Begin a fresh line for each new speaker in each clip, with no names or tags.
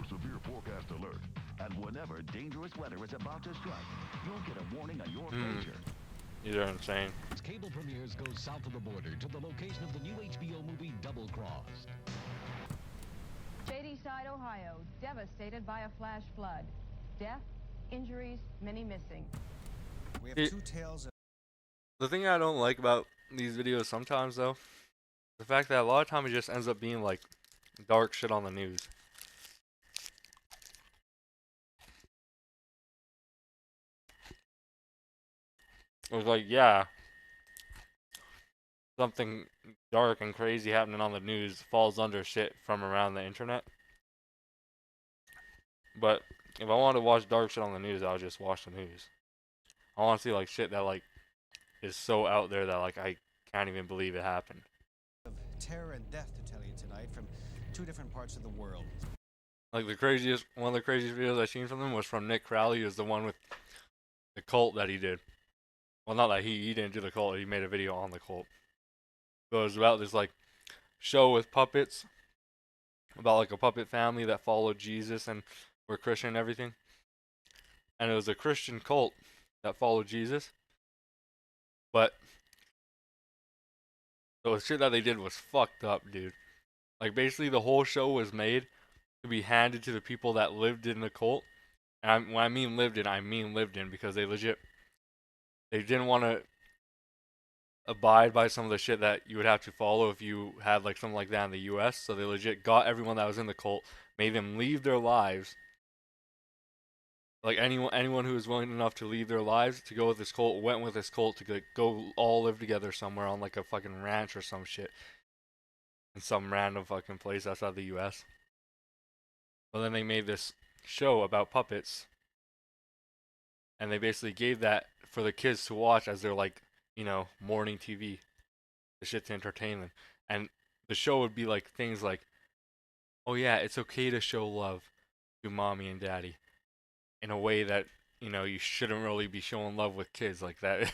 severe forecast alert. And whenever dangerous weather is about to strike, you'll get a warning on your pager.
You're insane.
Cable premieres go south of the border to the location of the new HBO movie Double Cross.
Shadyside, Ohio, devastated by a flash flood. Death, injuries, many missing.
We have two tales of
The thing I don't like about these videos sometimes, though, the fact that a lot of times it just ends up being like dark shit on the news. It was like, yeah, something dark and crazy happening on the news falls under shit from around the internet. But if I want to watch dark shit on the news, I'll just watch the news. I want to see like shit that like is so out there that like I can't even believe it happened.
terror and death to tell you tonight from two different parts of the world.
Like one of the craziest videos I've seen from them was from Nick Crowley, is the one with the cult that he did. Well, not that he didn't do the cult, he made a video on the cult. So it was about this like show with puppets, about like a puppet family that followed Jesus and were Christian and everything. And it was a Christian cult that followed Jesus. But the shit that they did was fucked up, dude. Like basically the whole show was made to be handed to the people that lived in the cult. And when I mean lived in, I mean lived in, because they didn't want to abide by some of the shit that you would have to follow if you had like something like that in the US. So they legit got everyone that was in the cult, made them leave their lives. Like anyone who was willing enough to leave their lives to go with this cult went with this cult to go all live together somewhere on like a fucking ranch or some shit in some random fucking place outside the US. But then they made this show about puppets, and they basically gave that for the kids to watch as their like, you know, morning TV, the shit to entertain them. And the show would be like things like, oh yeah, it's okay to show love to mommy and daddy in a way that, you know, you shouldn't really be showing love with kids like that.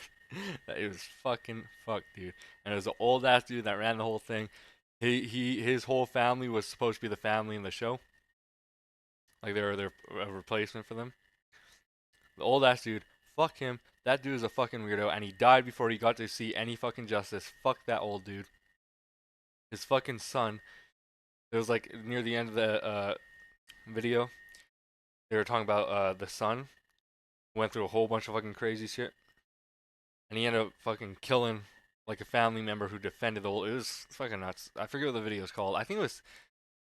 It was fucking fucked, dude. And it was an old ass dude that ran the whole thing. His whole family was supposed to be the family in the show. Like they were a replacement for them. The old ass dude, fuck him. That dude is a fucking weirdo, and he died before he got to see any fucking justice. Fuck that old dude. His fucking son. It was like near the end of the video. They were talking about the son. Went through a whole bunch of fucking crazy shit, and he ended up fucking killing like a family member who defended the old. It was fucking nuts. I forget what the video is called. I think it was.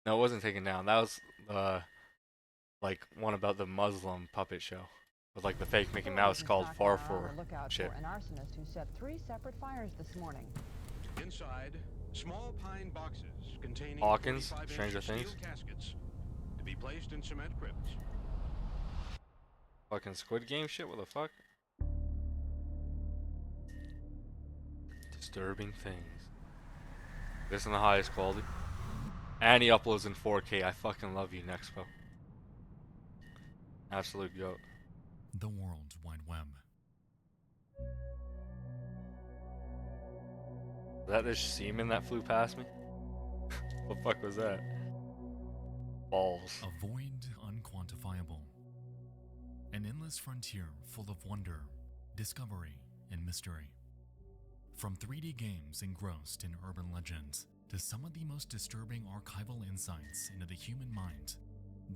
No, it wasn't taken down. That was like one about the Muslim puppet show with like the fake Mickey Mouse called Farfor shit.
An arsonist who set 3 separate fires this morning.
Inside, small pine boxes containing
Hawkins,
45-inch
Stranger
steel
Things.
caskets to be placed in cement crypts.
Fucking Squid Game shit. What the fuck? Disturbing things. This in the highest quality. And he uploads in 4K. I fucking love you, Nexpo. Absolute goat.
The World Wide Web.
Is that this semen that flew past me? What the fuck was that? Balls.
A void unquantifiable. An endless frontier full of wonder, discovery, and mystery. From 3D games engrossed in urban legends to some of the most disturbing archival insights into the human mind,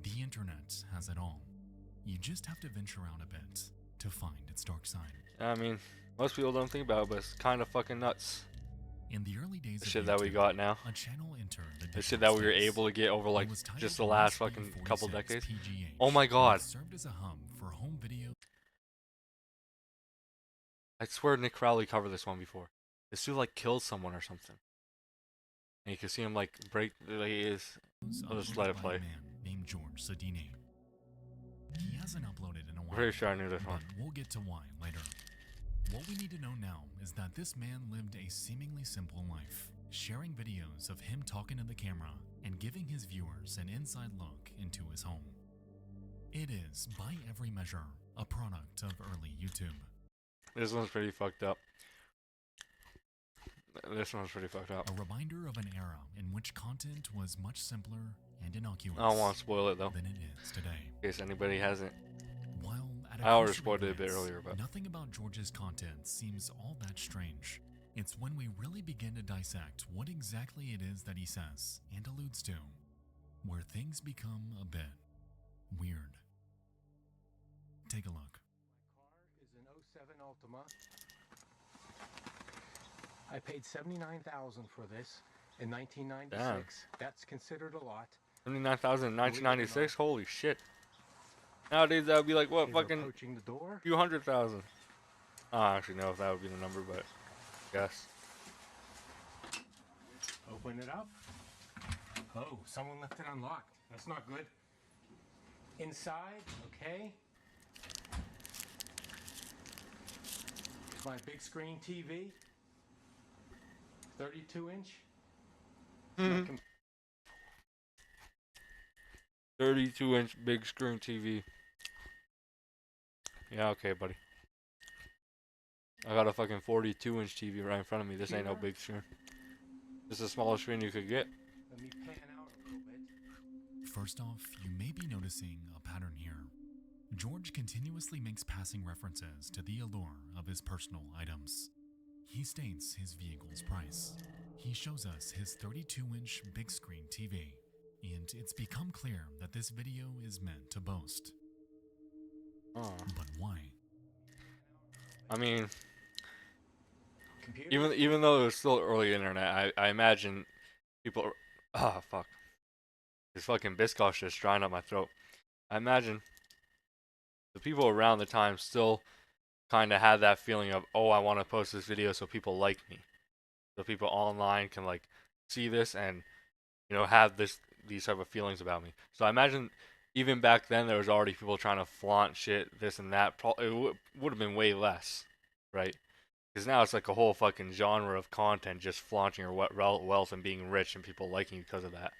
the internet has it all. You just have to venture out a bit to find its dark side.
I mean, most people don't think about it, but it's kind of fucking nuts.
In the early days
The
of
shit
YouTube,
that we got now.
a channel entered
The shit that we were able to get over like just the last fucking couple decades. Oh my god.
Served as a hub for home video.
I swear Nick Crowley covered this one before. This dude like killed someone or something. And you can see him like break. Like, I'll just let it
uploaded by
play.
a man named George Sadini. He hasn't uploaded in a
I'm
while.
pretty sure I knew this
but
one.
we'll get to why later. What we need to know now is that this man lived a seemingly simple life, sharing videos of him talking to the camera and giving his viewers an inside look into his home. It is, by every measure, a product of early YouTube.
This one's pretty fucked up. This one's pretty fucked up.
A reminder of an era in which content was much simpler and innocuous
I don't want to spoil it though,
than it is today.
in case anybody hasn't.
While at a
I already
cursory
spoiled it a bit
glance,
earlier, but
nothing about George's content seems all that strange. It's when we really begin to dissect what exactly it is that he says and alludes to, where things become a bit weird. Take a look.
Car is an 07 Altima. I paid $79,000 for this in 1996.
Damn.
That's considered a lot.
79,000 in 1996. Holy shit! Nowadays that would be like what,
They were
fucking
approaching the door.
few 100,000. I don't actually know if that would be the number, but yes.
Open it up. Oh, someone left it unlocked. That's not good. Inside, okay. My big screen TV. 32-inch.
32-inch big screen TV. Yeah, okay, buddy. I got a fucking 42-inch TV right in front of me. This ain't no big screen. This is the smallest screen you could get.
Let me pan out a little bit.
First off, you may be noticing a pattern here. George continuously makes passing references to the allure of his personal items. He states his vehicle's price. He shows us his 32-inch big screen TV, and it's become clear that this video is meant to boast.
Oh.
But why?
I mean,
Computer.
even though it was still early internet, I imagine people. Ah, fuck. This fucking Biscott's just drying up my throat. I imagine the people around the time still kind of had that feeling of, oh, I want to post this video so people like me, so people online can like see this and, you know, have these type of feelings about me. So I imagine even back then there was already people trying to flaunt shit, this and that. It would have been way less, right? Because now it's like a whole fucking genre of content just flaunting your wealth and being rich and people liking you because of that.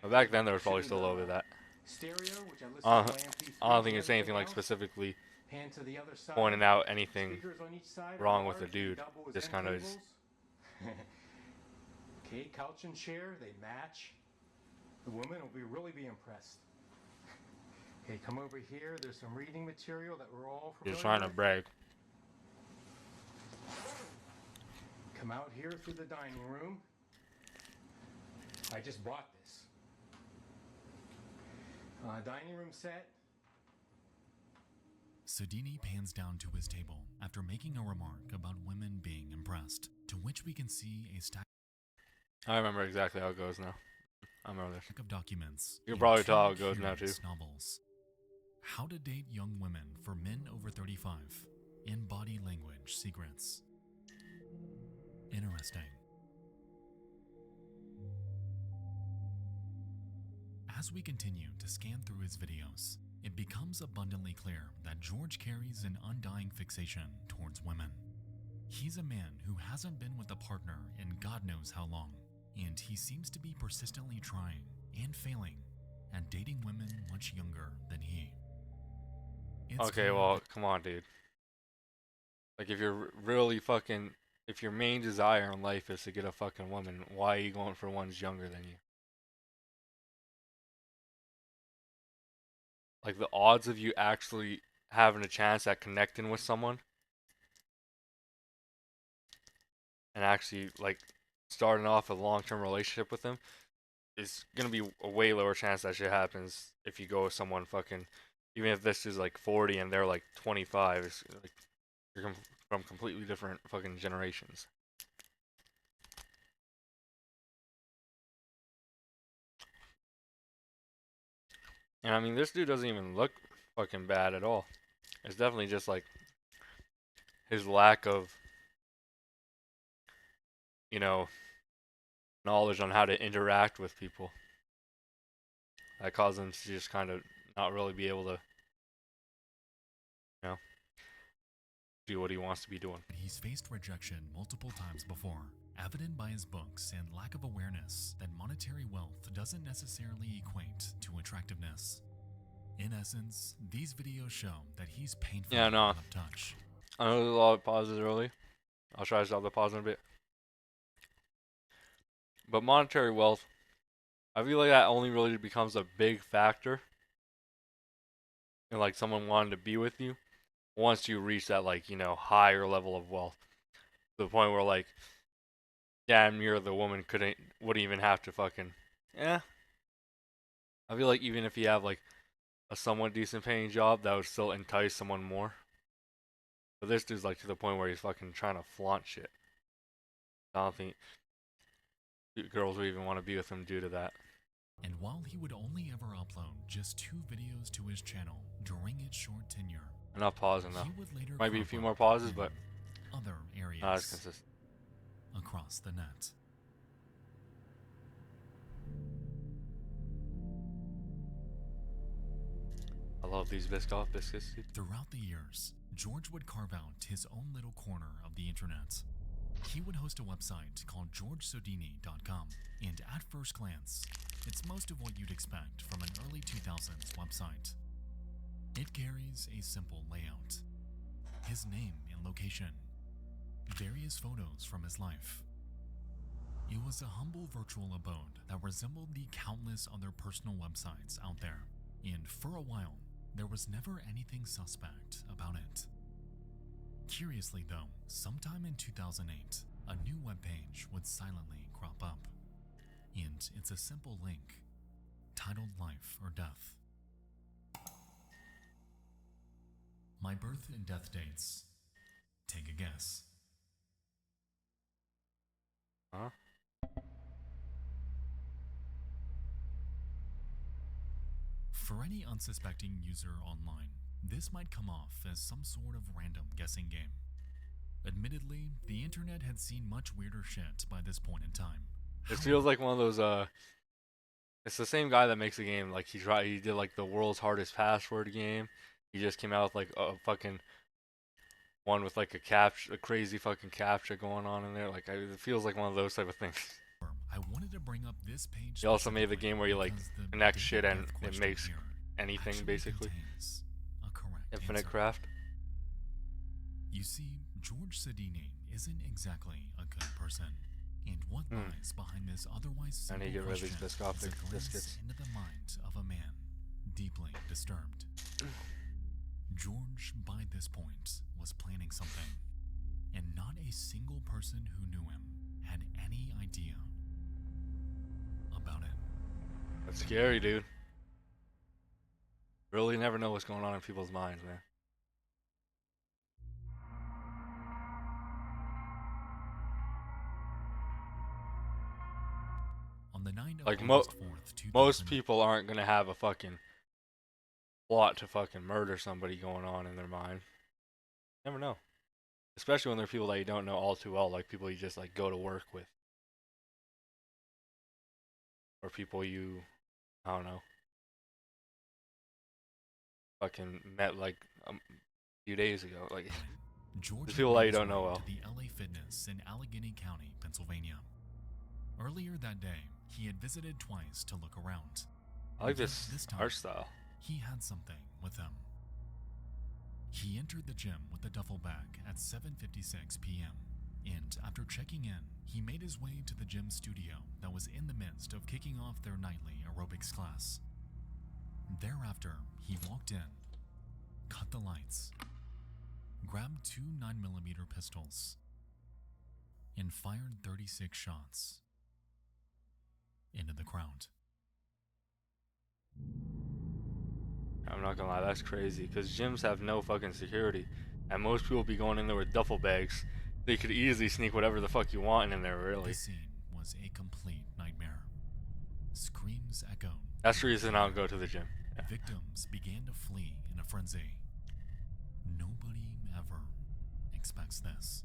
But back then there was probably still over that.
Stereo, which I listen
Uh,
to my MP3s
I don't
and
think it's anything like
everything else.
specifically
Pan to the other side.
pointing out anything
Speakers on each side are
wrong with the
large,
dude.
double as
This
end
kind of is.
tables. Okay, couch and chair, they match. The woman will be impressed. Okay, come over here. There's some reading material that we're all familiar
Just trying to
with.
brag.
Come out here through the dining room. I just bought this. Dining room set.
Sudini pans down to his table after making a remark about women being impressed, to which we can see a stack
I remember exactly how it goes now. I remember this.
of documents.
You can
and
probably
two
tell how it goes now,
curious
too.
Novels. How to Date Young Women for Men Over 35 in Body Language Secrets. Interesting. As we continue to scan through his videos, it becomes abundantly clear that George carries an undying fixation towards women. He's a man who hasn't been with a partner in God knows how long, and he seems to be persistently trying and failing at dating women much younger than he. It's
Okay,
clear
well,
that
come on, dude. Like, if you're really fucking, if your main desire in life is to get a fucking woman, why are you going for ones younger than you? Like, the odds of you actually having a chance at connecting with someone and actually, like, starting off a long-term relationship with them is gonna be a way lower chance that shit happens if you go with someone fucking, even if this is like 40 and they're like 25. It's like you're from completely different fucking generations. And I mean, this dude doesn't even look fucking bad at all. It's definitely just like his lack of, you know, knowledge on how to interact with people that caused him to just kind of not really be able to, you know, do what he wants to be doing.
he's faced rejection multiple times before, evident by his books and lack of awareness that monetary wealth doesn't necessarily equate to attractiveness. In essence, these videos show that he's painfully
Yeah, no.
out of touch.
I know there's a lot of pauses early. I'll try to stop the pause in a bit. But monetary wealth I feel like that only really becomes a big factor in like someone wanting to be with you once you reach that like, you know, higher level of wealth. To the point where like damn near the woman wouldn't even have to fucking I feel like even if you have like a somewhat decent paying job, that would still entice someone more. But this dude's like to the point where he's fucking trying to flaunt shit. I don't think girls would even want to be with him due to that.
And while he would only ever upload just 2 videos to his channel during its short tenure,
I'm not pausing though.
he would later
Might be a
crop
few
up
more pauses,
in
but
other areas
not as consistent.
across the net.
I love these Biscoff biscuits, dude.
Throughout the years, George would carve out his own little corner of the internet. He would host a website called GeorgeSodini.com, and at first glance, it's most of what you'd expect from an early 2000s website. It carries a simple layout, his name and location, various photos from his life. It was a humble virtual abode that resembled the countless other personal websites out there, and for a while, there was never anything suspect about it. Curiously though, sometime in 2008, a new webpage would silently crop up, and it's a simple link titled Life or Death. My birth and death dates. Take a guess.
Huh?
For any unsuspecting user online, this might come off as some sort of random guessing game. Admittedly, the internet had seen much weirder shit by this point in time.
It feels like one of those it's the same guy that makes a game. Like he did like the world's hardest password game. He just came out with like a fucking one with like a crazy fucking captcha going on in there. Like it feels like one of those type of things.
I wanted to bring up this page.
He also made the game where you like
because the
connect
big
shit and
death
it
question
makes
here
anything
actually
basically.
contains a correct
Infinite
answer.
Craft.
You see, George Sadini isn't exactly a good person. And what lies behind this otherwise
I
simple
need to get rid of these
question
Biscoff
is a glimpse
biscuits.
into the mind of a man deeply disturbed. George, by this point, was planning something, and not a single person who knew him had any idea about it.
That's scary, dude. Really never know what's going on in people's minds, man.
On the night of
Like
August 4th, 2000,
most people aren't gonna have a fucking plot to fucking murder somebody going on in their mind. Never know. Especially when they're people that you don't know all too well, like people you just like go to work with. Or people you, I don't know, fucking met like a few days ago. Like,
George
there's
had
people
made
that you
his
don't know
way
well.
to the LA Fitness in Allegheny County, Pennsylvania. Earlier that day, he had visited twice to look around.
I like
Yet
this
time,
art style.
he had something with him. He entered the gym with a duffel bag at 7:56 p.m. and after checking in, he made his way to the gym studio that was in the midst of kicking off their nightly aerobics class. Thereafter, he walked in, cut the lights, grabbed 2 9mm pistols, and fired 36 shots into the crowd.
I'm not gonna lie, that's crazy. Because gyms have no fucking security. And most people be going in there with duffel bags. They could easily sneak whatever the fuck you want in there, really.
This scene was a complete nightmare. Screams echoed.
That's the reason I don't go to the gym. Yeah.
Victims began to flee in a frenzy. Nobody ever expects this.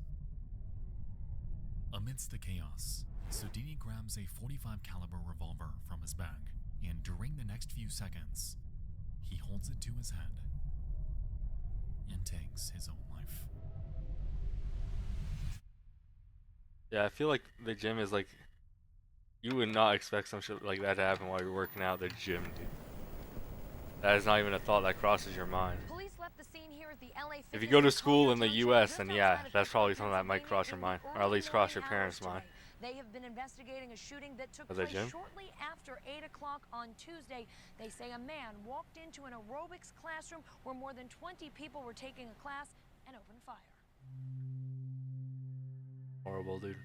Amidst the chaos, Sodini grabs a .45 caliber revolver from his bag, and during the next few seconds, he holds it to his head and takes his own life.
Yeah, I feel like the gym is like, you would not expect some shit like that to happen while you're working out at the gym, dude. That is not even a thought that crosses your mind.
Police left the scene here at the LA
If you go to school in the US, then yeah, that's probably something that might cross your mind, or at least cross your parents' mind.
They have been investigating a shooting that took
Are they
place
Jim?
shortly after 8 o'clock on Tuesday. They say a man walked into an aerobics classroom where more than 20 people were taking a class and opened fire.
Horrible, dude.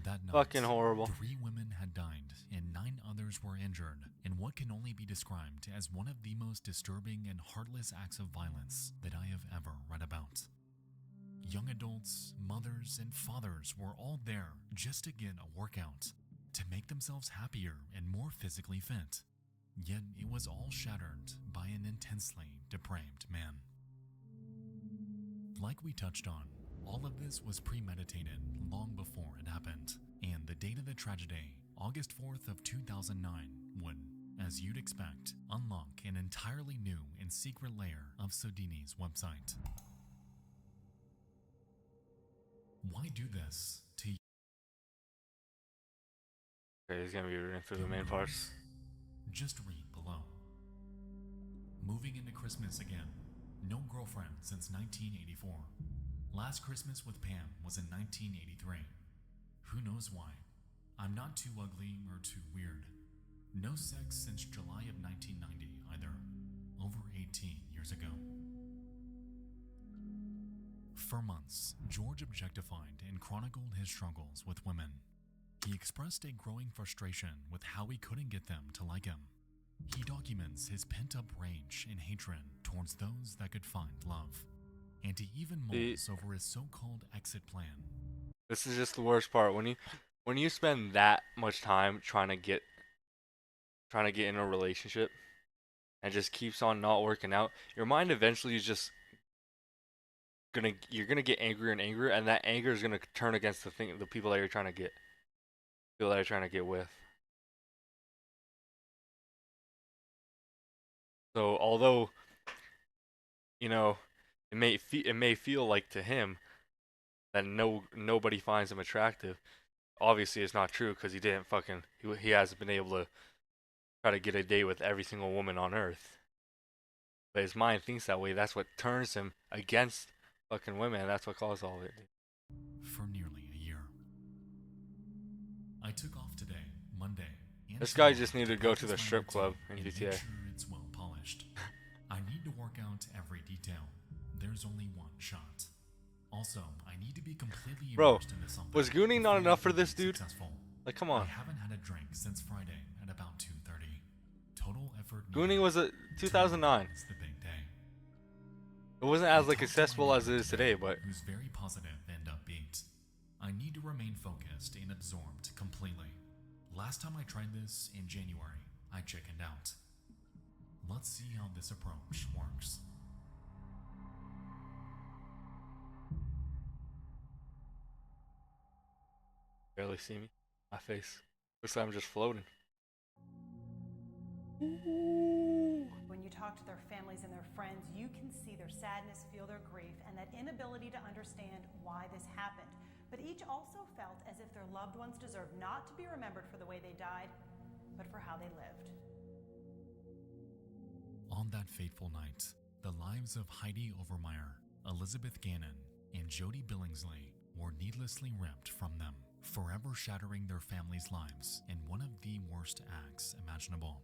That night,
Fucking horrible.
3 women had died and 9 others were injured in what can only be described as one of the most disturbing and heartless acts of violence that I have ever read about. Young adults, mothers, and fathers were all there just to get a workout, to make themselves happier and more physically fit. Yet it was all shattered by an intensely depraved man. Like we touched on, all of this was premeditated long before it happened, and the date of the tragedy, August 4th of 2009, would, as you'd expect, unlock an entirely new and secret layer of Sodini's website. Why do this to you?
Okay, he's gonna be reading through the main parts.
Just read below. Moving into Christmas again. No girlfriend since 1984. Last Christmas with Pam was in 1983. Who knows why? I'm not too ugly or too weird. No sex since July of 1990 either. Over 18 years ago. For months, George objectified and chronicled his struggles with women. He expressed a growing frustration with how he couldn't get them to like him. He documents his pent-up rage and hatred towards those that could find love. And he even mulls over his so-called exit plan.
This is just the worst part. When you spend that much time trying to get in a relationship and just keeps on not working out, your mind eventually is just you're gonna get angrier and angrier, and that anger is gonna turn against the people that you're trying to get with. So although, you know, it may feel like to him that nobody finds him attractive. Obviously, it's not true because he hasn't been able to try to get a date with every single woman on earth. But his mind thinks that way. That's what turns him against fucking women. And that's what caused all of it.
For nearly a year. I took off today, Monday.
This guy just needed to go to the strip club in GTA.
Make sure it's well polished. I need to work out every detail. There's only one shot. Also, I need to be completely immersed into something.
Was Goonie not enough for this dude?
Successful.
Like, come on.
I haven't had a drink since Friday at about 2:30. Total effort.
Goonie was a 2009.
It's the big day.
It wasn't as like accessible as it is today, but
who's very positive and upbeat. I need to remain focused and absorbed completely. Last time I tried this in January, I chickened out. Let's see how this approach works.
barely see me. My face. Looks like I'm just floating.
When you talk to their families and their friends, you can see their sadness, feel their grief, and that inability to understand why this happened. But each also felt as if their loved ones deserved not to be remembered for the way they died, but for how they lived.
On that fateful night, the lives of Heidi Overmeyer, Elizabeth Gannon, and Jody Billingsley were needlessly ripped from them, forever shattering their families' lives in one of the worst acts imaginable.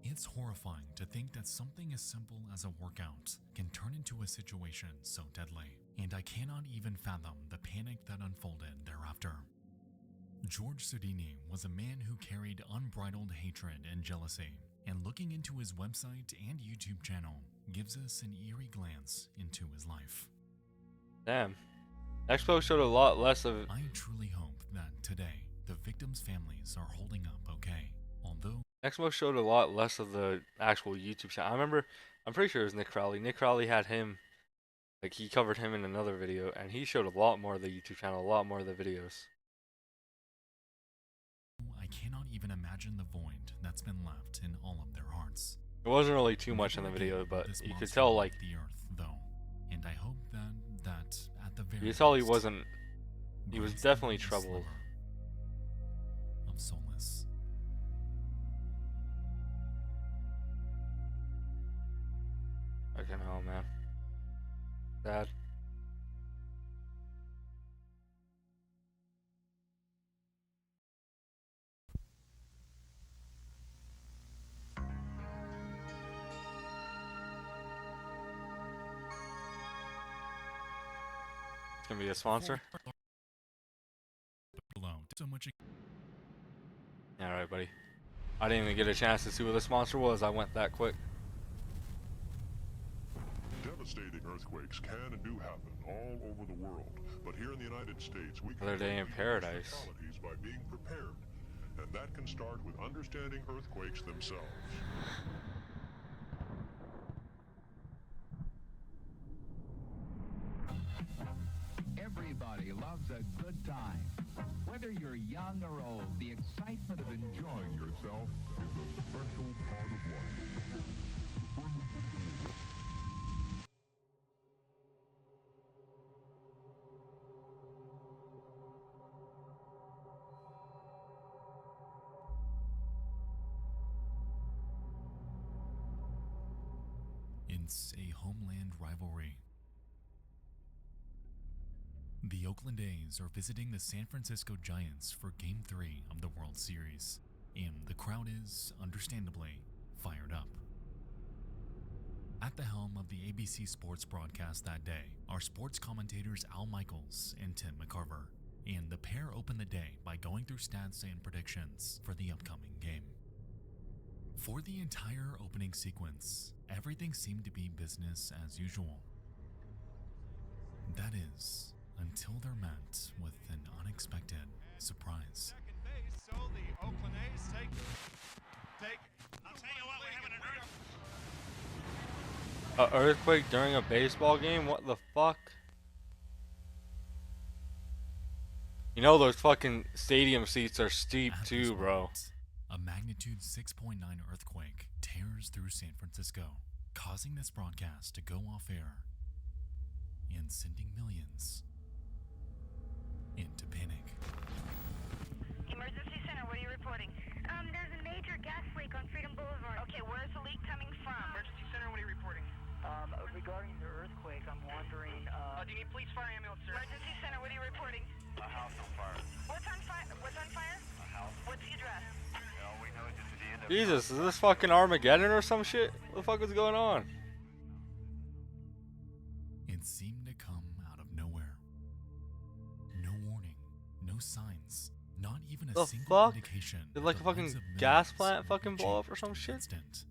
It's horrifying to think that something as simple as a workout can turn into a situation so deadly, and I cannot even fathom the panic that unfolded thereafter. George Sodini was a man who carried unbridled hatred and jealousy, and looking into his website and YouTube channel gives us an eerie glance into his life.
Damn. Expo showed a lot less of it.
I truly hope that today the victims' families are holding up okay, although
Expo showed a lot less of the actual YouTube channel. I'm pretty sure it was Nick Crowley. Nick Crowley had him, like he covered him in another video, and he showed a lot more of the YouTube channel, a lot more of the videos.
I cannot even imagine the void that's been left in all of their hearts.
It wasn't really too much in the video, but you could tell like
the earth, though, and I hope that at the very
you could tell he
least,
wasn't. He was
brings
definitely
them a
troubled.
sliver of solace.
Fucking hell, man. Sad. gonna be a sponsor.
Below. So much.
Alright, buddy. I didn't even get a chance to see what the sponsor was. I went that quick.
Devastating earthquakes can and do happen all over the world, but here in the United States, we can
Another day in paradise.
fatalities by being prepared, and that can start with understanding earthquakes themselves.
Everybody loves a good time. Whether you're young or old, the excitement of enjoying yourself is a special part of life.
It's a homeland rivalry. The Oakland A's are visiting the San Francisco Giants for Game 3 of the World Series, and the crowd is, understandably, fired up. At the helm of the ABC Sports broadcast that day are sports commentators Al Michaels and Tim McCarver, and the pair open the day by going through stats and predictions for the upcoming game. For the entire opening sequence, everything seemed to be business as usual. That is, until they're met with an unexpected surprise.
Second base, so the Oakland A's take. I'll tell you what, we're having an
An earthquake during a baseball game? What the fuck? You know those fucking stadium seats are steep too, bro.
A magnitude 6.9 earthquake tears through San Francisco, causing this broadcast to go off air and sending millions into panic.
Emergency center, what are you reporting? There's a major gas leak on Freedom Boulevard. Okay, where's the leak coming from? Emergency center, what are you reporting?
Regarding the earthquake, I'm wondering,
do you need police, fire, ambulance, sir? Emergency center, what are you reporting?
A house on fire.
What's on fire? What's on fire?
A house.
What's the address?
All we know is it's at the end of
Jesus, is this fucking Armageddon or some shit? What the fuck is going on?
It seemed to come out of nowhere. No warning, no signs, not even a
The
single
fuck?
indication.
Did like a
the
fucking
lives of
gas
millions
plant
would
fucking
be
blow up or
changed
some
in an
shit?
instant.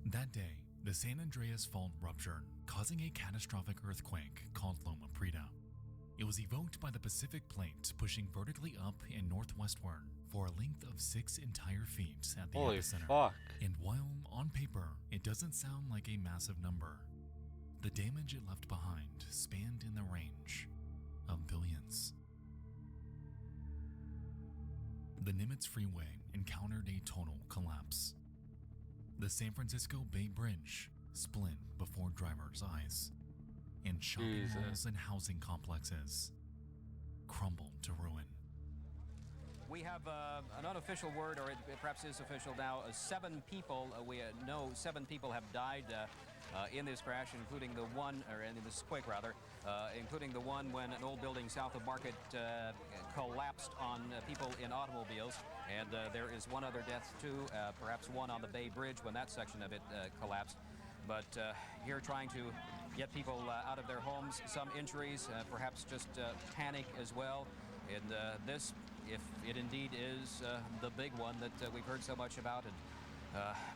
That day, the San Andreas Fault ruptured, causing a catastrophic earthquake called Loma Prieta. It was evoked by the Pacific Plate pushing vertically up and northwestward for a length of 6 entire feet at the
Holy
epicenter.
fuck.
And while, on paper, it doesn't sound like a massive number, the damage it left behind spanned in the range of billions. The Nimitz Freeway encountered a total collapse. The San Francisco Bay Bridge split before drivers' eyes, and shopping
Jesus.
malls and housing complexes crumbled to ruin.
We have an unofficial word, or it perhaps is official now. 7 people, we know 7 people have died in this crash, including the one, or in this quake rather, including the one when an old building south of Market collapsed on people in automobiles. And there is one other death too, perhaps one on the Bay Bridge when that section of it collapsed. But here trying to get people out of their homes, some injuries, perhaps just panic as well. And this, if it indeed is the big one that we've heard so much about, and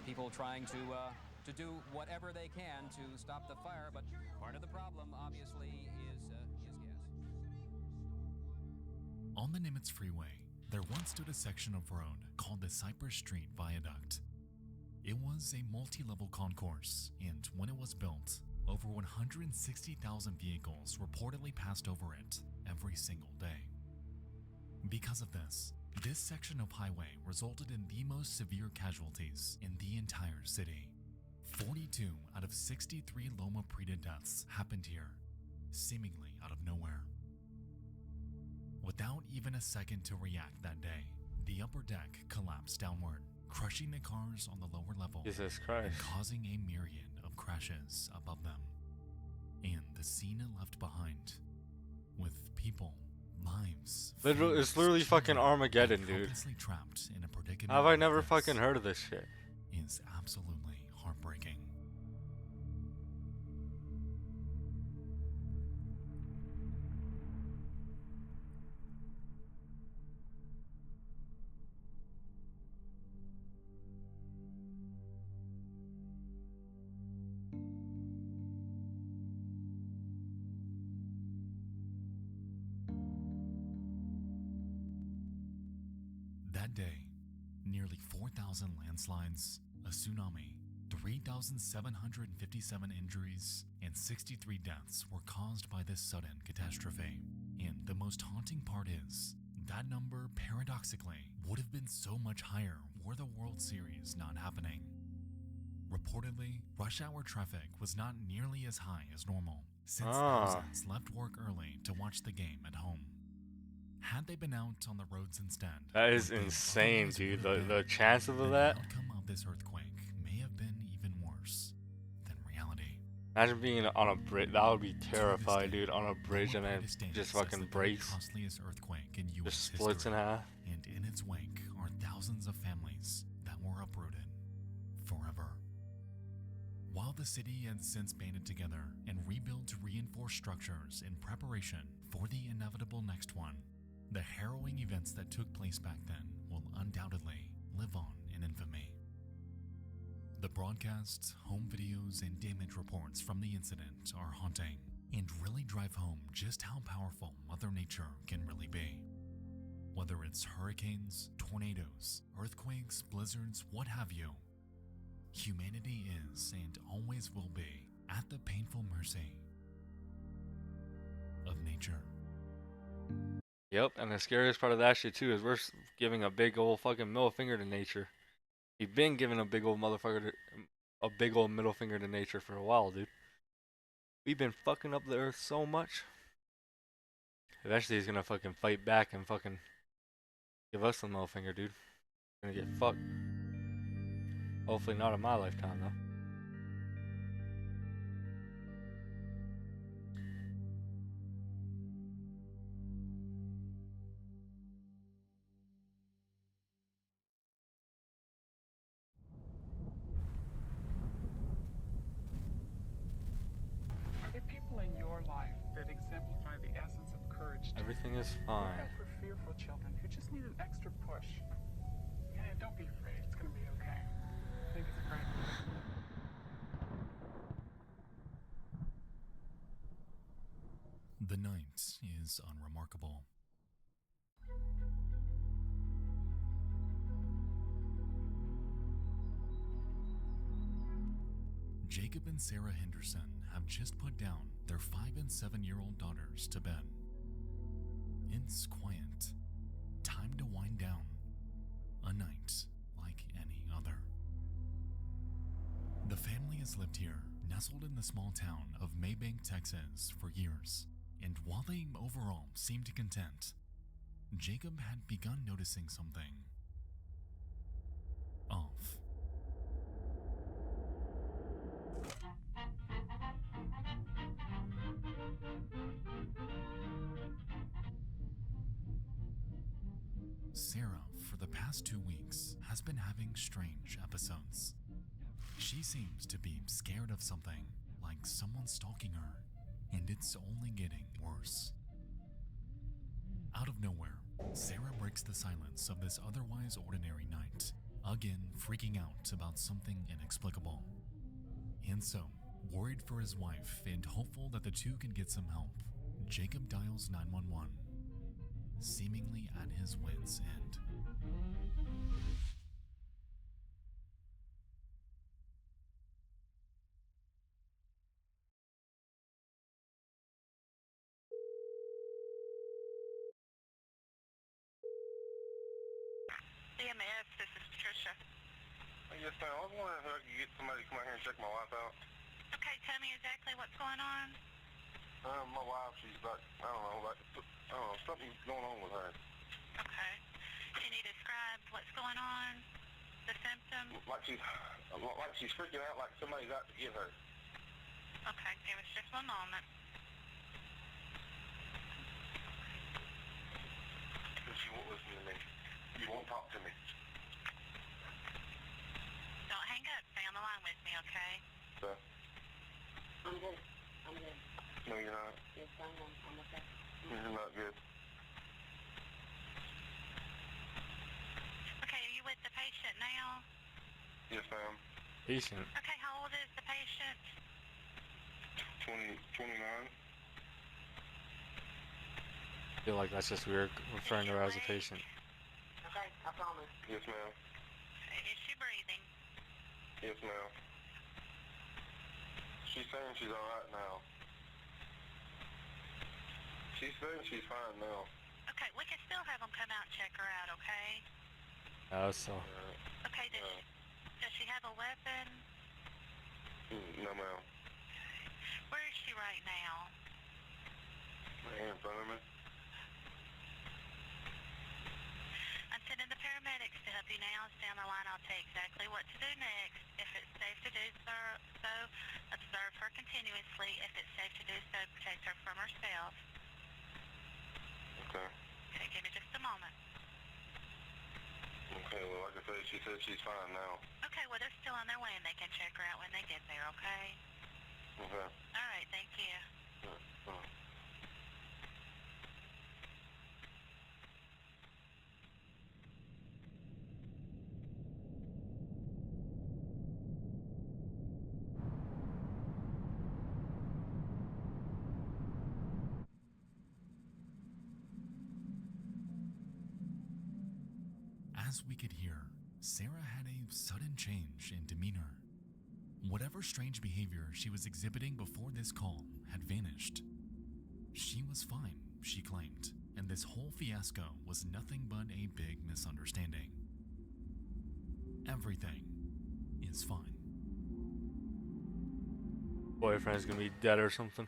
people trying to do whatever they can to stop the fire. But part of the problem, obviously, is gas.
On the Nimitz Freeway, there once stood a section of road called the Cypress Street Viaduct. It was a multi-level concourse, and when it was built, over 160,000 vehicles reportedly passed over it every single day. Because of this section of highway resulted in the most severe casualties in the entire city. 42 out of 63 Loma Prieta deaths happened here, seemingly out of nowhere. Without even a second to react that day, the upper deck collapsed downward, crushing the cars on the lower level
Jesus Christ.
and causing a myriad of crashes above them. And the scene it left behind, with people, lives,
Literally, it's literally fucking Armageddon, dude.
helplessly trapped in a predicament
How have I
like
never
this,
fucking heard of this shit?
is absolutely heartbreaking. That day, nearly 4,000 landslides, a tsunami, 3,757 injuries, and 63 deaths were caused by this sudden catastrophe. And the most haunting part is, that number, paradoxically, would have been so much higher were the World Series not happening. Reportedly, rush hour traffic was not nearly as high as normal, since thousands left work early to watch the game at home. Had they been out on the roads instead,
that is insane, dude. The chances of that.
The outcome of this earthquake may have been even worse than reality.
Imagine being on a bridge. That would be terrifying, dude. On a bridge and it just fucking breaks.
Costliest earthquake in US
Just splits in half.
And in its wake are thousands of families that were uprooted forever. While the city has since banded together and rebuilt to reinforce structures in preparation for the inevitable next one, the harrowing events that took place back then will undoubtedly live on in infamy. The broadcasts, home videos, and damage reports from the incident are haunting and really drive home just how powerful Mother Nature can really be. Whether it's hurricanes, tornadoes, earthquakes, blizzards, what have you, humanity is and always will be at the painful mercy of nature.
Yep, and the scariest part of that shit too is we're giving a big old fucking middle finger to nature. We've been giving a big old middle finger to nature for a while, dude. We've been fucking up the earth so much. Eventually he's gonna fucking fight back and fucking give us the middle finger, dude. We're gonna get fucked. Hopefully not in my lifetime, though.
Are there people in your life that exemplify the essence of courage?
Everything is fine.
Look out for fearful children who just need an extra push. Yeah, don't be afraid. It's gonna be okay. I think it's great.
The night is unremarkable. Jacob and Sarah Henderson have just put down their 5 and 7-year-old daughters to bed. It's quiet. Time to wind down. A night like any other. The family has lived here, nestled in the small town of Maybank, Texas, for years, and while they overall seemed content, Jacob had begun noticing something off. Sarah, for the past 2 weeks, has been having strange episodes. She seems to be scared of something, like someone stalking her, and it's only getting worse. Out of nowhere, Sarah breaks the silence of this otherwise ordinary night, again freaking out about something inexplicable. And so, worried for his wife and hopeful that the two can get some help, Jacob dials 911, seemingly at his wit's end.
CMS, this is Patricia.
Yes, ma'am. I was wondering if I could get somebody to come out here and check my wife out.
Okay, tell me exactly what's going on.
My wife, she's like, I don't know, something's going on with her.
Okay. Can you describe what's going on? The symptoms?
Like she's freaking out like somebody's out to get her.
Okay, give us just one moment.
She won't listen to me. You won't talk to me.
Don't hang up. Stay on the line with me, okay?
So,
I'm good. I'm good.
no, you're not.
Yes, I'm okay.
You're not good.
Okay, are you with the patient now?
Yes, ma'am.
Patient.
Okay, how old is the patient?
29.
I feel like that's just weird referring to her as a patient.
Okay, Thomas.
Yes, ma'am.
Is she breathing?
Yes, ma'am. She's saying she's alright now. She's saying she's fine now.
Okay, we can still have them come out and check her out, okay?
So.
Okay, does she have a weapon?
No, ma'am.
Where is she right now?
Right here in front of me.
I'm sending the paramedics to help you now. Stay on the line. I'll tell you exactly what to do next. If it's safe to do so, observe her continuously. If it's safe to do so, protect her from herself.
Okay.
Okay, give me just a moment.
Okay, well, like I said, she said she's fine now.
Okay, well, they're still on their way, and they can check her out when they get there, okay?
Okay.
All right, thank you.
As we could hear, Sarah had a sudden change in demeanor. Whatever strange behavior she was exhibiting before this call had vanished. She was fine, she claimed, and this whole fiasco was nothing but a big misunderstanding. Everything is fine.
Boyfriend's gonna be dead or something.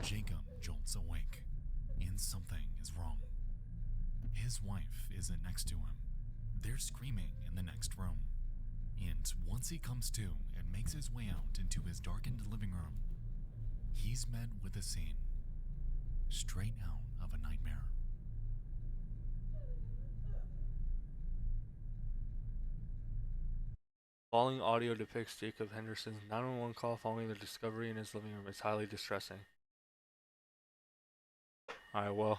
Jacob jolts awake, and something is wrong. His wife isn't next to him. They're screaming in the next room. And once he comes to and makes his way out into his darkened living room, he's met with a scene straight out of a nightmare.
Following audio depicts Jacob Henderson's 911 call following the discovery in his living room. It's highly distressing. Alright, well,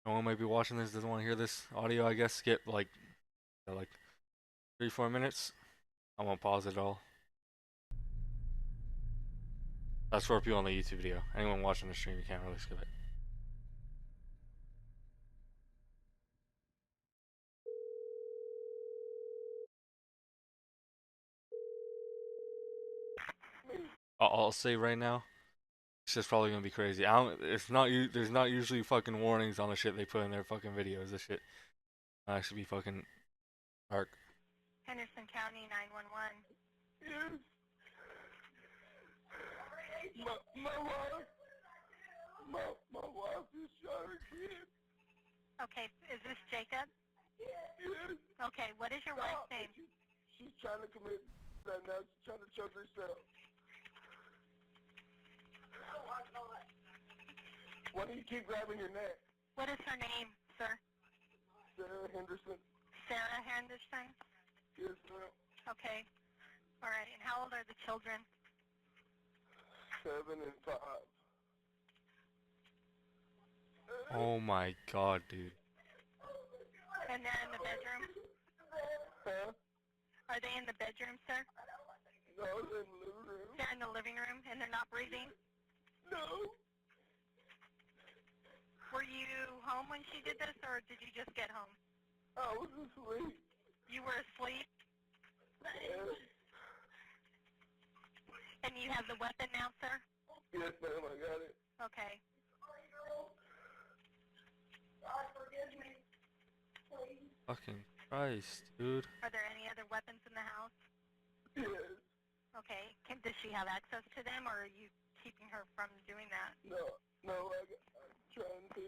no one might be watching this, doesn't want to hear this audio, I guess. Skip like 3-4 minutes. I won't pause it all. That's for people on the YouTube video. Anyone watching the stream, you can't really skip it. I'll say right now, it's just probably gonna be crazy. There's not usually fucking warnings on the shit they put in their fucking videos. This shit might actually be fucking dark.
Henderson County 911.
Yes. My wife just shot her kid.
Okay, is this Jacob?
Yes.
Okay, what is your wife's name?
She's trying to commit that now. She's trying to choke herself. Why do you keep grabbing your neck?
What is her name, sir?
Sarah Henderson.
Sarah Henderson?
Yes, ma'am.
Okay. All right, and how old are the children?
7 and 5.
Oh my god, dude.
And they're in the bedroom?
Huh?
Are they in the bedroom, sir?
No, they're in the living room.
They're in the living room and they're not breathing?
No.
Were you home when she did this, or did you just get home?
I was asleep.
You were asleep?
Yes.
And you have the weapon now, sir?
Yes, ma'am, I got it.
Okay.
Fucking Christ, dude.
Are there any other weapons in the house?
Yes.
Okay. Does she have access to them, or are you keeping her from doing that?
No, I'm trying to.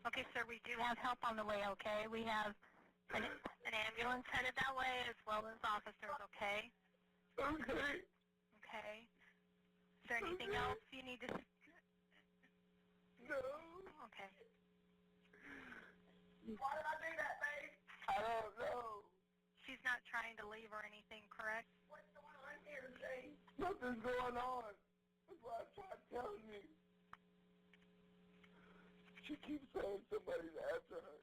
Okay, sir, we do have help on the way, okay? We have an ambulance headed that way, as well as officers, okay?
Okay.
Okay. Is there anything else you need to...
No.
Okay.
Why did I do that, babe? I don't know.
She's not trying to leave or anything, correct?
What's going on here, Jane? Nothing's going on. That's what I tried telling you. She She keeps saying somebody's after her.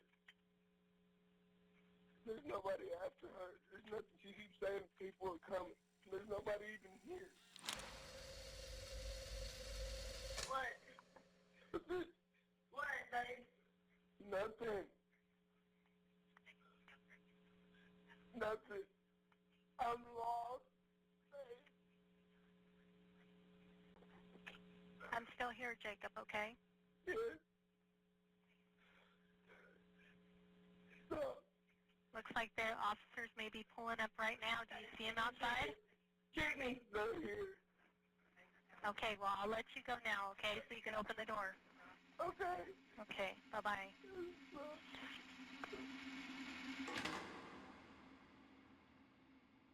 There's nobody after her. There's nothing. She keeps saying people are coming. There's nobody even here. What? What, babe? Nothing. Nothing. I'm lost, babe.
I'm still here, Jacob, okay?
Yes. Stop.
Looks like the officers may be pulling up right now. Do you see them outside?
Jamie. They're here.
Okay, well, I'll let you go now, okay, so you can open the door.
Okay.
Okay, bye-bye.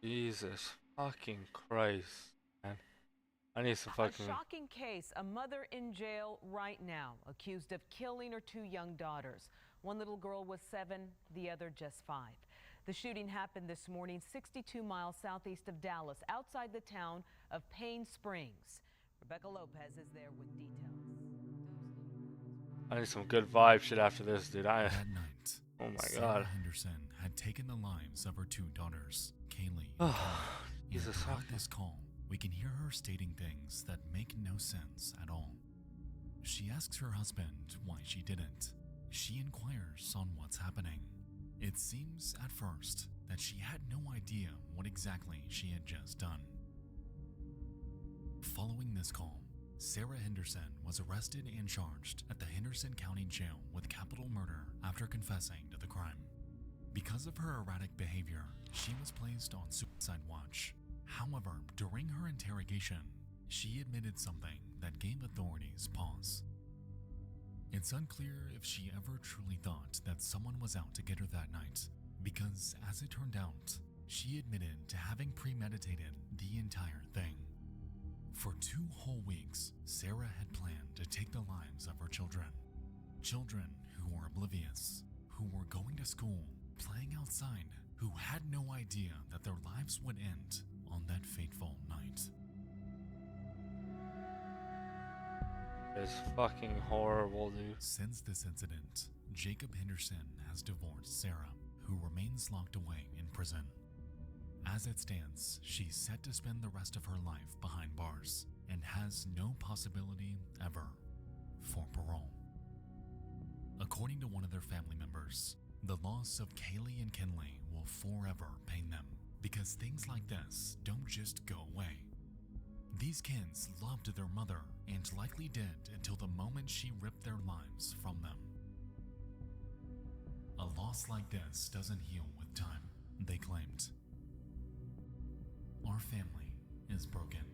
Jesus fucking Christ, man. I need some
A
fucking...
shocking case. A mother in jail right now, accused of killing her 2 young daughters. One little girl was 7, the other just 5. The shooting happened this morning 62 miles southeast of Dallas, outside the town of Payne Springs. Rebecca Lopez is there with details.
I need some good vibe shit after this, dude.
That night,
Oh my
Sarah
God.
Henderson had taken the lives of her 2 daughters, Kaylee and Kelly.
Jesus,
And throughout this call, we can hear her stating things that make no sense at all. She asks her husband why she didn't. She inquires on what's happening. It seems at first that she had no idea what exactly she had just done. Following this call, Sarah Henderson was arrested and charged at the Henderson County Jail with capital murder after confessing to the crime. Because of her erratic behavior, she was placed on suicide watch. However, during her interrogation, she admitted something that gave authorities pause. It's unclear if she ever truly thought that someone was out to get her that night, because as it turned out, she admitted to having premeditated the entire thing. For 2 whole weeks, Sarah had planned to take the lives of her children. Children who were oblivious, who were going to school, playing outside, who had no idea that their lives would end on that fateful night.
It's fucking horrible, dude.
Since this incident, Jacob Henderson has divorced Sarah, who remains locked away in prison. As it stands, she's set to spend the rest of her life behind bars and has no possibility ever for parole. According to one of their family members, the loss of Kaylee and Kenley will forever pain them because things like this don't just go away. These kids loved their mother and likely did until the moment she ripped their lives from them. A loss like this doesn't heal with time, they claimed. Our family is broken.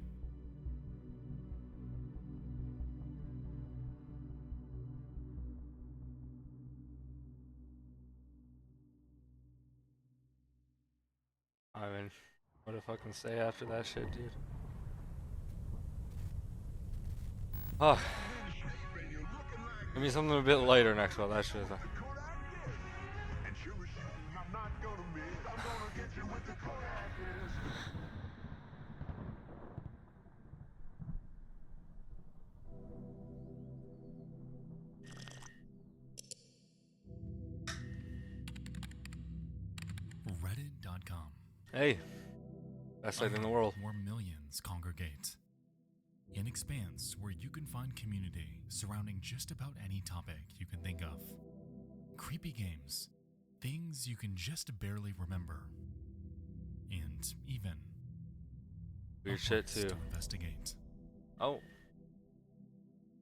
I mean, what to fucking say after that shit, dude? Oh. Give me something a bit lighter next while that shit is.
Reddit.com.
Hey, best site in the world.
Where millions congregate. An expanse where you can find community surrounding just about any topic you can think of. Creepy games, things you can just barely remember, and even
weird shit too.
To investigate.
Oh.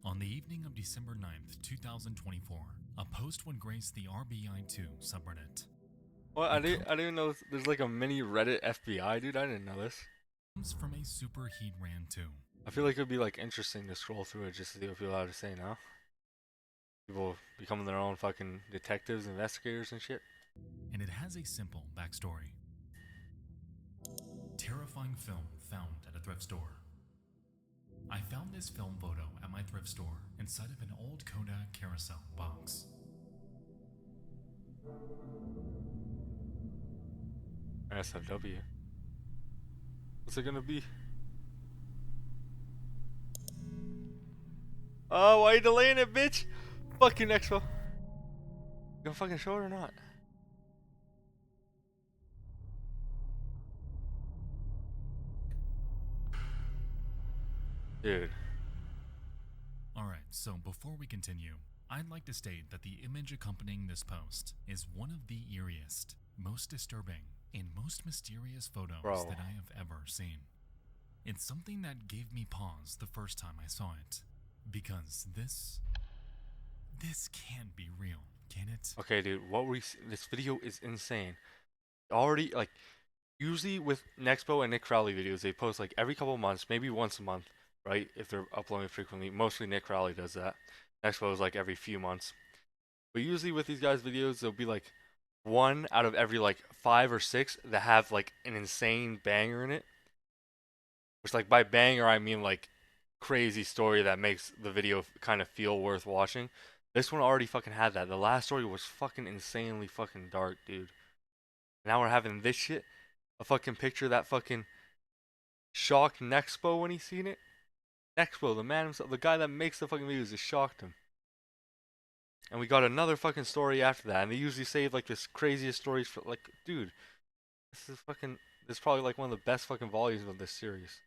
On the evening of December 9th, 2024, a post would grace the RBI2 subreddit.
What? I didn't know there's like a mini Reddit FBI, dude. I didn't know this.
Comes from a super heat ran 2.
I feel like it'd be like interesting to scroll through it just to see what people have to say now. People becoming their own fucking detectives, investigators, and shit.
And it has a simple backstory. Terrifying film found at a thrift store. I found this film photo at my thrift store inside of an old Kodak carousel box.
SFW. What's it gonna be? Oh, why are you delaying it, bitch? Fucking Expo. You gonna fucking show it or not? Dude.
Alright, so before we continue, I'd like to state that the image accompanying this post is one of the eeriest, most disturbing, and most mysterious photos
Bro.
that I have ever seen. It's something that gave me pause the first time I saw it, because this can't be real, can it?
Okay, dude, this video is insane. Already, like, usually with Nexpo and Nick Crowley videos, they post like every couple months, maybe once a month, right? If they're uploading frequently. Mostly Nick Crowley does that. Nexpo is like every few months. But usually with these guys' videos, there'll be like one out of every like 5 or 6 that have like an insane banger in it. Which, like, by banger, I mean like crazy story that makes the video kind of feel worth watching. This one already fucking had that. The last story was fucking insanely fucking dark, dude. Now we're having this shit. A fucking picture that fucking shocked Nexpo when he seen it. Nexpo, the man himself, the guy that makes the fucking videos, just shocked him. And we got another fucking story after that. And they usually save like this craziest stories for, like, dude, this is probably like one of the best fucking volumes of this series.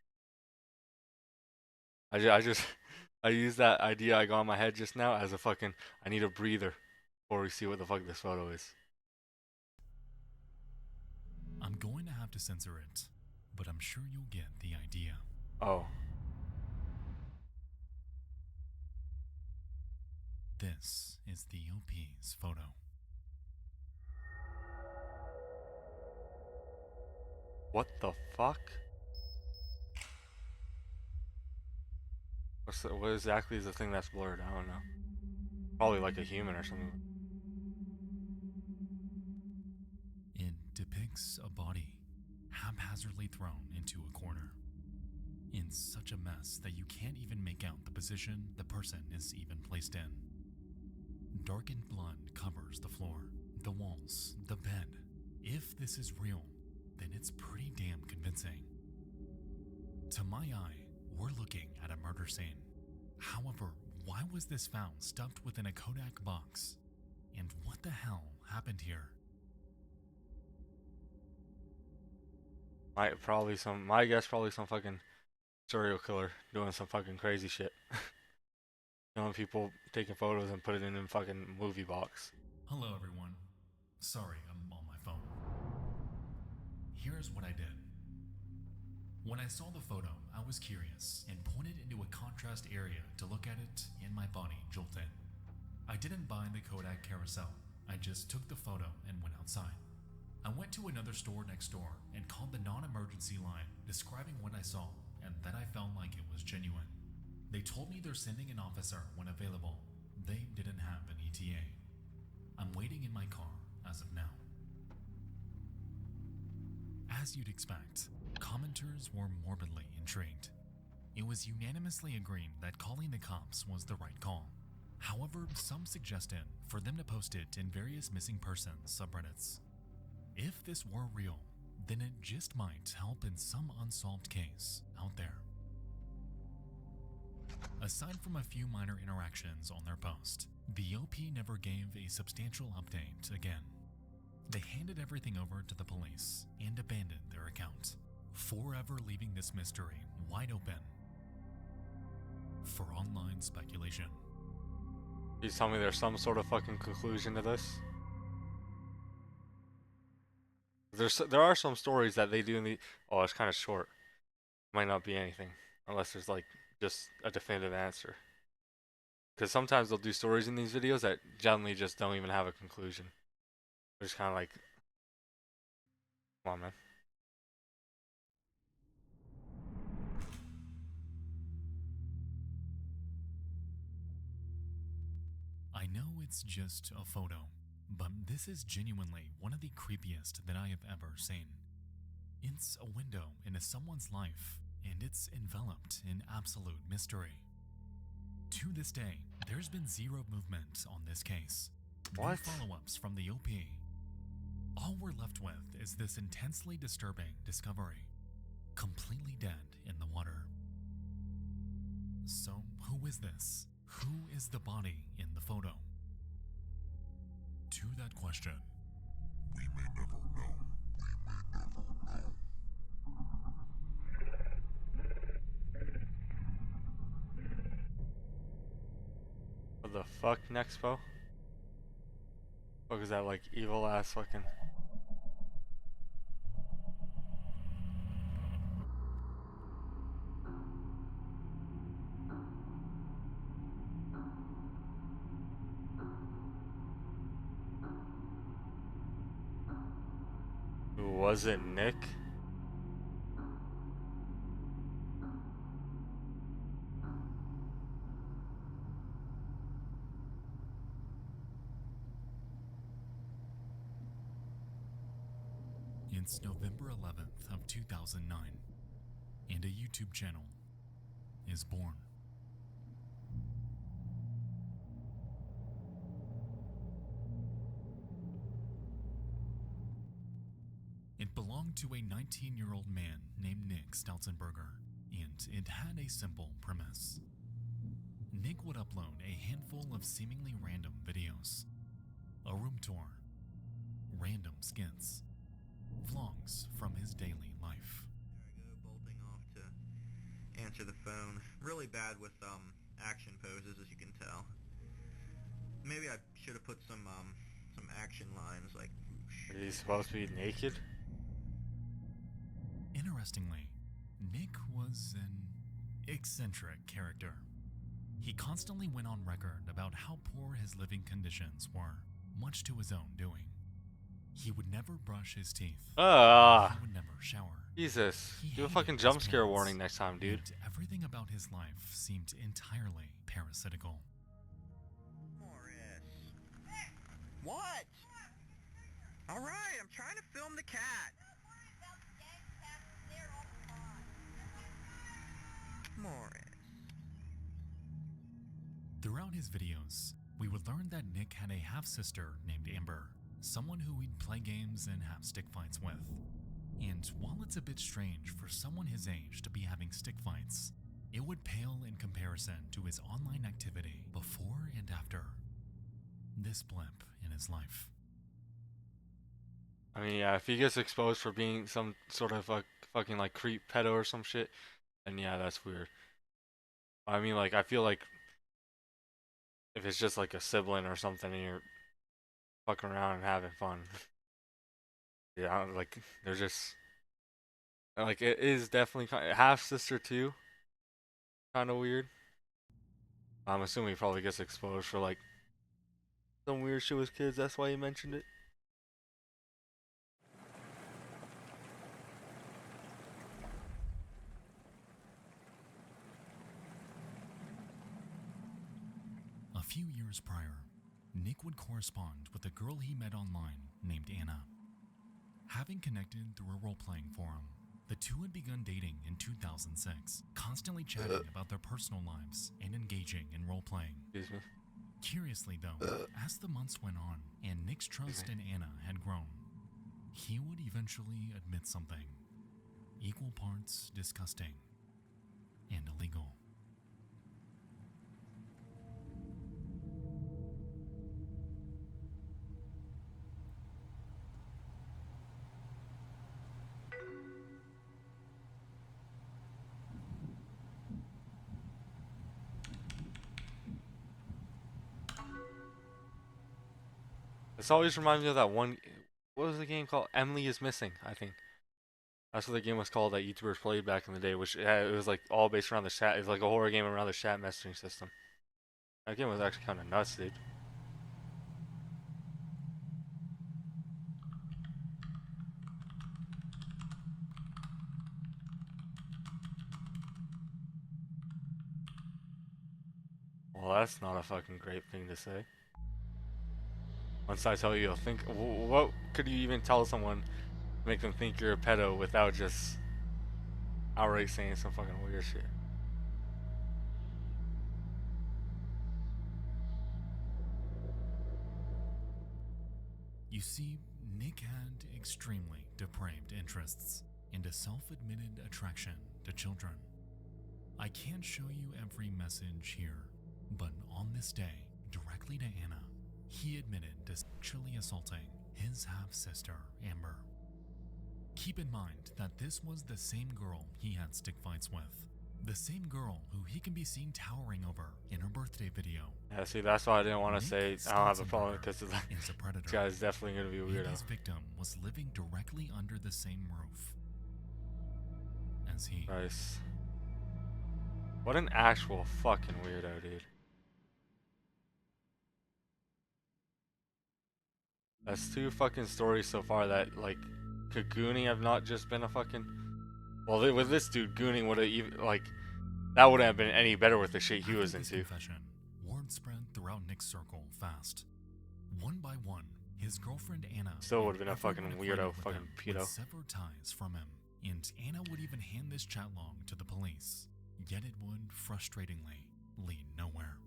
I use that idea I got in my head just now as a fucking, I need a breather before we see what the fuck this photo is.
I'm going to have to censor it, but I'm sure you'll get the idea.
Oh.
This is the OP's photo.
What the fuck? What exactly is the thing that's blurred? I don't know. Probably like a human or something.
It depicts a body haphazardly thrown into a corner, in such a mess that you can't even make out the position the person is even placed in. Darkened blood covers the floor, the walls, the bed. If this is real, then it's pretty damn convincing. To my eye, we're looking at a murder scene. However, why was this found stuffed within a Kodak box? And what the hell happened here?
My guess probably some fucking serial killer doing some fucking crazy shit. Knowing people taking photos and put it in a fucking movie box.
Hello everyone. Sorry, I'm on my phone. Here's what I did. When I saw the photo, I was curious and pointed into a contrast area to look at it, and my body jolted. I didn't buy the Kodak carousel. I just took the photo and went outside. I went to another store next door and called the non-emergency line, describing what I saw and that I felt like it was genuine. They told me they're sending an officer when available. They didn't have an ETA. I'm waiting in my car as of now. As you'd expect, commenters were morbidly intrigued. It was unanimously agreed that calling the cops was the right call. However, some suggested for them to post it in various missing persons subreddits. If this were real, then it just might help in some unsolved case out there. Aside from a few minor interactions on their post, the OP never gave a substantial update again. They handed everything over to the police and abandoned their account, forever leaving this mystery wide open for online speculation.
You tell me there's some sort of fucking conclusion to this? There are some stories that they do in the... Oh, it's kind of short. Might not be anything. Unless there's like just a definitive answer. Because sometimes they'll do stories in these videos that generally just don't even have a conclusion. They're just kind of like... Come on, man.
I know it's just a photo, but this is genuinely one of the creepiest that I have ever seen. It's a window into someone's life, and it's enveloped in absolute mystery. To this day, there's been zero movement on this case. No follow-ups from the OP. All we're left with is this intensely disturbing discovery. Completely dead in the water. So, who is this? Who is the body in the photo? To that question, we may never know.
What the fuck, Nexpo? Fuck is that, like, evil ass fucking... Was it Nick?
It's November 11th of 2009, and a YouTube channel is born. It belonged to a 19-year-old man named Nick Stauzenberger, and it had a simple premise. Nick would upload a handful of seemingly random videos, a room tour, random skits, vlogs from his daily life.
There I go, bolting off to answer the phone. Really bad with action poses, as you can tell. Maybe I should have put some action lines like.
Are you supposed to be naked?
Interestingly, Nick was an eccentric character. He constantly went on record about how poor his living conditions were, much to his own doing. He would never brush his teeth. He would never shower.
Jesus.
He
Do a
hated
fucking
his
jump scare
parents,
warning next time, dude.
and everything about his life seemed entirely parasitical.
What? Alright, I'm trying to film the cat. Morris.
Throughout his videos, we would learn that Nick had a half-sister named Amber, someone who he'd play games and have stick fights with. And while it's a bit strange for someone his age to be having stick fights, it would pale in comparison to his online activity before and after this blip in his life.
I mean, yeah, if he gets exposed for being some sort of a fucking like creep pedo or some shit, then yeah, that's weird. I mean, like, I feel like if it's just like a sibling or something and you're fucking around and having fun, yeah, like, they're just, like, it is definitely kind of, half sister too, kind of weird. I'm assuming he probably gets exposed for like some weird shit with kids, that's why he mentioned it.
A few years prior, Nick would correspond with a girl he met online named Anna. Having connected through a role-playing forum, the two had begun dating in 2006, constantly chatting about their personal lives and engaging in role-playing.
Excuse me.
Curiously though, as the months went on and Nick's trust in Anna had grown, he would eventually admit something equal parts disgusting and illegal.
This always reminds me of that one. What was the game called? Emily is Missing, I think. That's what the game was called that YouTubers played back in the day, which it was like all based around the chat. It was like a horror game around the chat messaging system. That game was actually kind of nuts, dude. Well, that's not a fucking great thing to say. Once I tell you, you'll think, what could you even tell someone to make them think you're a pedo without just outright saying some fucking weird shit?
You see, Nick had extremely depraved interests and a self-admitted attraction to children. I can't show you every message here, But on this day, directly to Anna, he admitted to sexually assaulting his half-sister, Amber. Keep in mind that this was the same girl he had stick fights with. The same girl who he can be seen towering over in her birthday video.
Yeah, see, that's why I didn't want to say
Nick
I don't have a problem with
Stolzenberger
this. Like,
is a predator.
this guy's definitely going to be a
And
weirdo.
his victim was living directly under the same roof as he.
Nice. What an actual fucking weirdo, dude. That's 2 fucking stories so far that, like, could Gooning have not just been a fucking... Well, with this dude, Gooning would have even, like, that wouldn't have been any better with the shit he was
After this
into.
confession, word spread throughout Nick's circle fast. One by one, his girlfriend Anna
Still would have
and
been a fucking
everyone
weirdo,
acquainted with
fucking
him would
pedo.
sever ties from him, and Anna would even hand this chat log to the police. Yet it would, frustratingly, lead nowhere.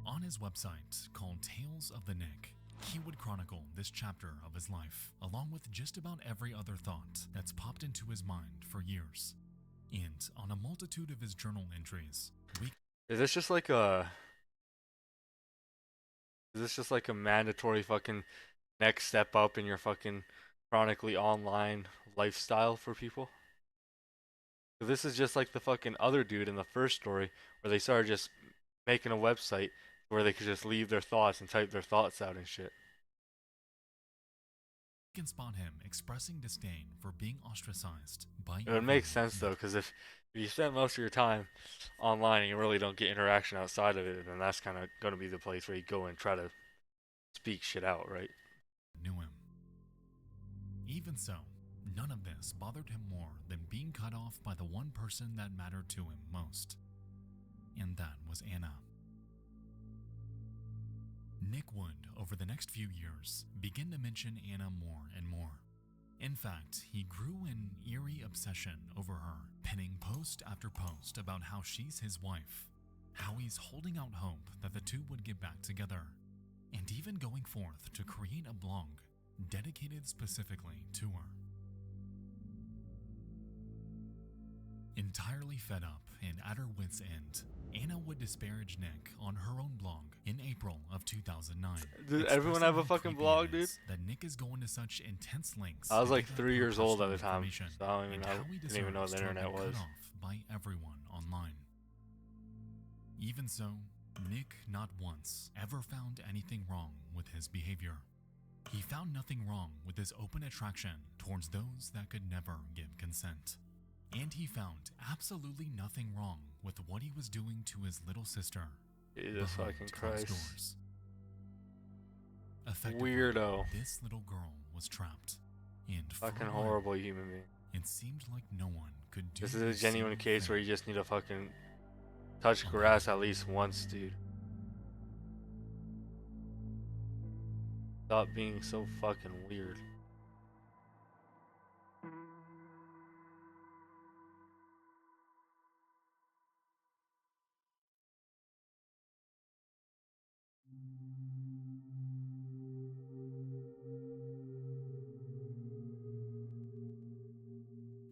On his website, called Tales of the Nick, he would chronicle this chapter of his life, along with just about every other thought that's popped into his mind for years. And on a multitude of his journal entries, we
Is this just like a... Is this just like a mandatory fucking next step up in your fucking chronically online lifestyle for people? So this is just like the fucking other dude in the first story where they started just making a website where they could just leave their thoughts and type their thoughts out and shit.
can spot him expressing disdain for being ostracized by
It would make sense though, because if you spend most of your time online and you really don't get interaction outside of it, then that's kind of going to be the place where you go and try to speak shit out, right?
knew him. Even so, none of this bothered him more than being cut off by the one person that mattered to him most. And that was Anna. Nick would, over the next few years, begin to mention Anna more and more. In fact, he grew an eerie obsession over her, penning post after post about how she's his wife, how he's holding out hope that the two would get back together, and even going forth to create a blog dedicated specifically to her. Entirely fed up and at her wit's end, Anna would disparage Nick on her own blog in April of 2009.
Did everyone have a fucking blog, dude?
That Nick is going to such intense lengths.
I was
to
like
give up
3
her
years old at the
personal
time,
information
so I don't even
and
know.
how he
Didn't even know what the
deserves to have
internet
been
was.
cut off by everyone online. Even so, Nick not once ever found anything wrong with his behavior. He found nothing wrong with his open attraction towards those that could never give consent. And he found absolutely nothing wrong with what he was doing to his little sister.
Jesus
behind
fucking
closed
Christ.
doors. Effectively,
Weirdo.
this little girl was trapped. And for
Fucking
a while,
horrible human being.
it seemed like no one could do
This is a genuine
single
case
thing.
where you just need to fucking touch grass at least once, dude. Stop being so fucking weird.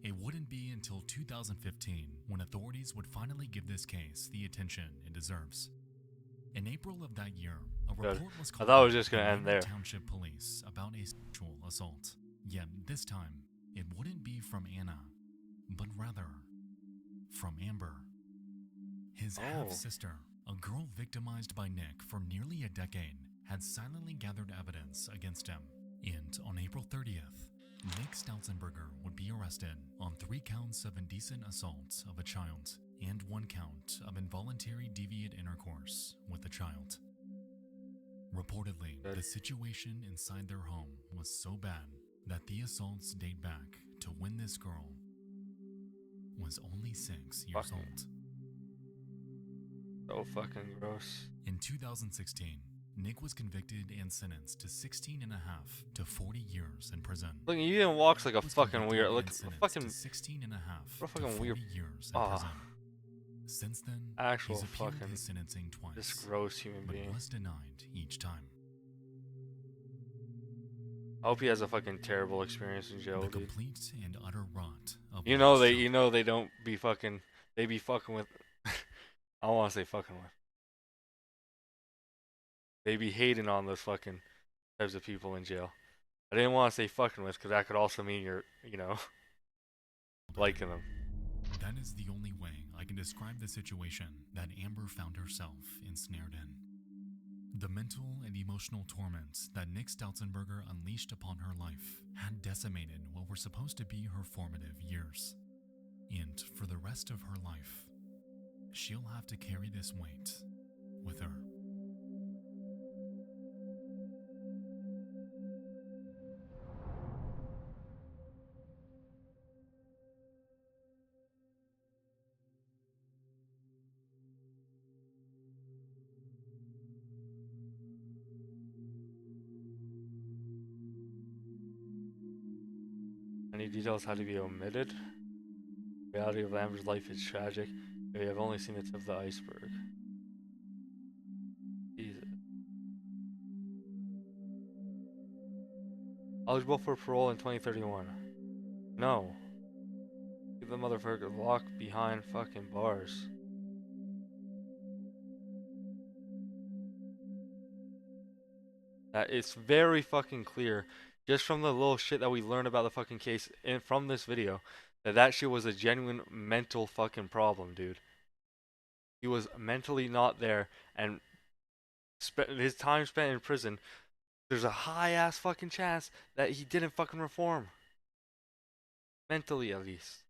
It wouldn't be until 2015 when authorities would finally give this case the attention it deserves. In April of that year, a
Good.
report was
I
called
thought it was
out
just gonna
to
end
Raymond
there.
Township Police about a sexual assault. Yet this time, it wouldn't be from Anna, but rather from Amber. His half-sister, a girl victimized by Nick for nearly a decade, had silently gathered evidence against him. And on April 30th, Nick Stolzenberger would be arrested on 3 counts of indecent assault of a child and 1 count of involuntary deviant intercourse with a child. Reportedly, the situation inside their home was so bad that the assaults date back to when this girl was only 6 years old.
So fucking gross.
In 2016, Nick was convicted and sentenced to 16 and a half to 40 years in prison.
Look, you even walks like a
Was
fucking
convicted
weird.
and
Look,
sentenced
fucking.
to 16 and a half
What a
to
fucking
40
weird.
years in
Ah,
prison. Since then,
actual
he's appealed
fucking.
his sentencing twice,
This gross human
but
being.
was denied each time.
I hope he has a fucking terrible experience in jail,
The
dude.
complete and utter rot of
You know they don't be fucking. They be fucking with. I don't want to say fucking with. They be hating on those fucking types of people in jail. I didn't want to say fucking with because that could also mean you're, you know, liking them.
That is the only way I can describe the situation that Amber found herself ensnared in. The mental and emotional torments that Nick Stautzenberger unleashed upon her life had decimated what were supposed to be her formative years. And for the rest of her life, she'll have to carry this weight with her.
Any details had to be omitted. The reality of Amber's life is tragic. We have only seen the tip of the iceberg. Jesus. Eligible for parole in 2031. No. Keep the motherfucker locked behind fucking bars. That it's very fucking clear, just from the little shit that we learned about the fucking case from this video, that shit was a genuine mental fucking problem, dude. He was mentally not there, and his time spent in prison, there's a high ass fucking chance that he didn't fucking reform. Mentally, at least.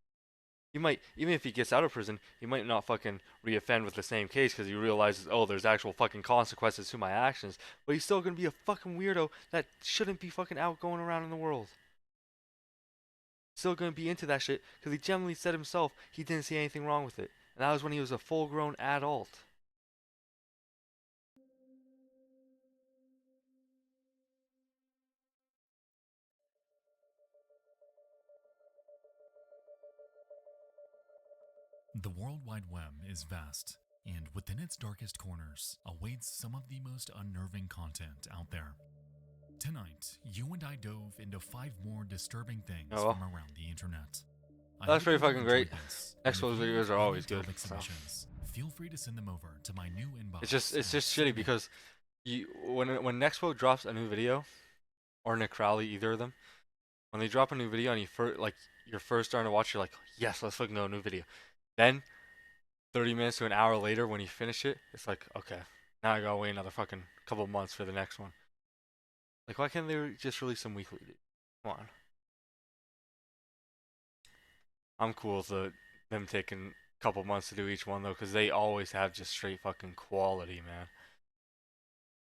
He might, even if he gets out of prison, he might not fucking reoffend with the same case because he realizes, oh, there's actual fucking consequences to my actions. But he's still gonna be a fucking weirdo that shouldn't be fucking out going around in the world. Still gonna be into that shit because he genuinely said himself he didn't see anything wrong with it. And that was when he was a full-grown adult.
The World Wide Web is vast, and within its darkest corners awaits some of the most unnerving content out there. Tonight, you and I dove into 5 more disturbing things from around the internet.
That's pretty fucking great. Expo's videos are always good. So.
Feel free to send them over to my new inbox.
It's just shitty because when Nexpo drops a new video, or Nick Crowley, either of them, when they drop a new video and you're first starting to watch, you're like, yes, let's fucking go a new video. Then, 30 minutes to an hour later, when you finish it, it's like, okay, now I gotta wait another fucking couple months for the next one. Like, why can't they just release them weekly? Come on. I'm cool with them taking a couple months to do each one, though, because they always have just straight fucking quality, man.